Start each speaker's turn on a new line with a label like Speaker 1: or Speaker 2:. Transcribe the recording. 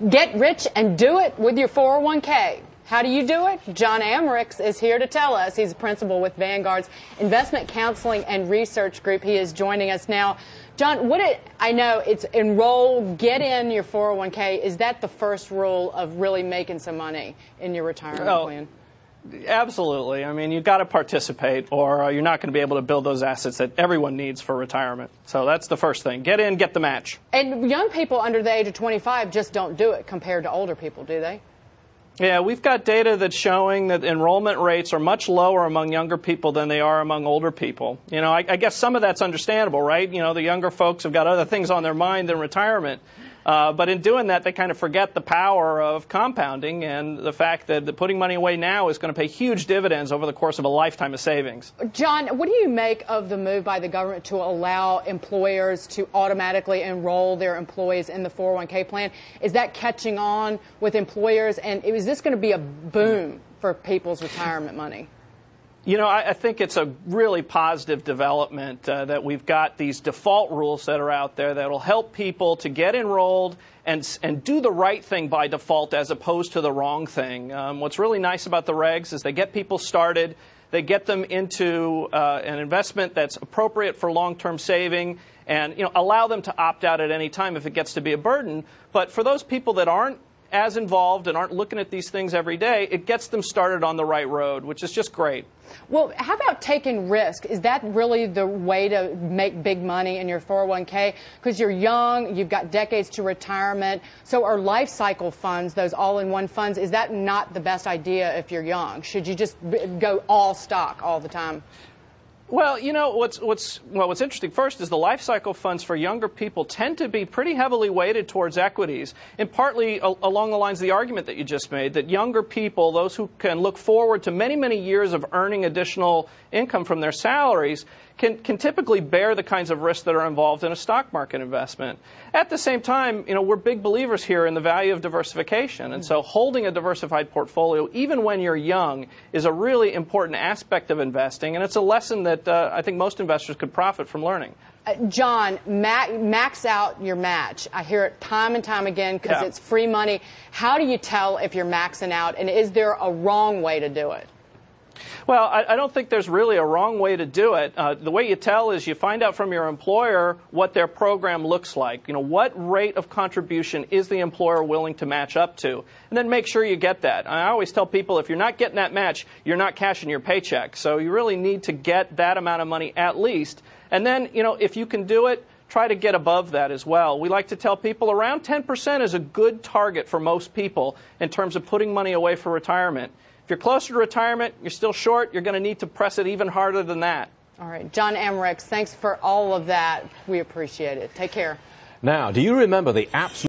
Speaker 1: Get rich and do it with your 401k. How do you do it? John Amricks is here to tell us. He's a principal with Vanguard's Investment Counseling and Research Group. He is joining us now. John, I know it's enroll, get in your 401k. Is that the first rule of really making some money in your retirement plan?
Speaker 2: Absolutely. I mean, you've got to participate, or you're not going to be able to build those assets that everyone needs for retirement. So that's the first thing. Get in, get the match.
Speaker 1: And young people under the age of 25 just don't do it compared to older people, do they?
Speaker 2: Yeah, we've got data that's showing that enrollment rates are much lower among younger people than they are among older people. You know, I guess some of that's understandable, right? You know, the younger folks have got other things on their mind than retirement. But in doing that, they kind of forget the power of compounding and the fact that putting money away now is going to pay huge dividends over the course of a lifetime of savings.
Speaker 1: John, what do you make of the move by the government to allow employers to automatically enroll their employees in the 401k plan? Is that catching on with employers? And is this going to be a boom for people's retirement money?
Speaker 2: You know, I think it's a really positive development that we've got these default rules that are out there that will help people to get enrolled and do the right thing by default as opposed to the wrong thing. What's really nice about the regs is they get people started, they get them into an investment that's appropriate for long-term saving, and allow them to opt out at any time if it gets to be a burden. But for those people that aren't as involved and aren't looking at these things every day, it gets them started on the right road, which is just great.
Speaker 1: Well, how about taking risk? Is that really the way to make big money in your 401k? Because you're young, you've got decades to retirement. So are life cycle funds, those all-in-one funds, is that not the best idea if you're young? Should you just go all stock all the time?
Speaker 2: Well, you know, what's interesting first is the life cycle funds for younger people tend to be pretty heavily weighted towards equities, and partly along the lines of the argument that you just made, that younger people, those who can look forward to many, many years of earning additional income from their salaries, can typically bear the kinds of risks that are involved in a stock market investment. At the same time, we're big believers here in the value of diversification. And so holding a diversified portfolio, even when you're young, is a really important aspect of investing. And it's a lesson that I think most investors could profit from learning.
Speaker 1: John, max out your match. I hear it time and time again because it's free money. How do you tell if you're maxing out? And is there a wrong way to do it?
Speaker 2: Well, I don't think there's really a wrong way to do it. The way you tell is you find out from your employer what their program looks like. What rate of contribution is the employer willing to match up to? And then make sure you get that. I always tell people if you're not getting that match, you're not cashing your paycheck. So you really need to get that amount of money at least. And then, if you can do it, try to get above that as well. We like to tell people around 10% is a good target for most people in terms of putting money away for retirement. If you're closer to retirement, you're still short, you're going to need to press it even harder than that.
Speaker 1: All right. John Amricks, thanks for all of that. We appreciate it. Take care.
Speaker 3: Now, do you remember the absolute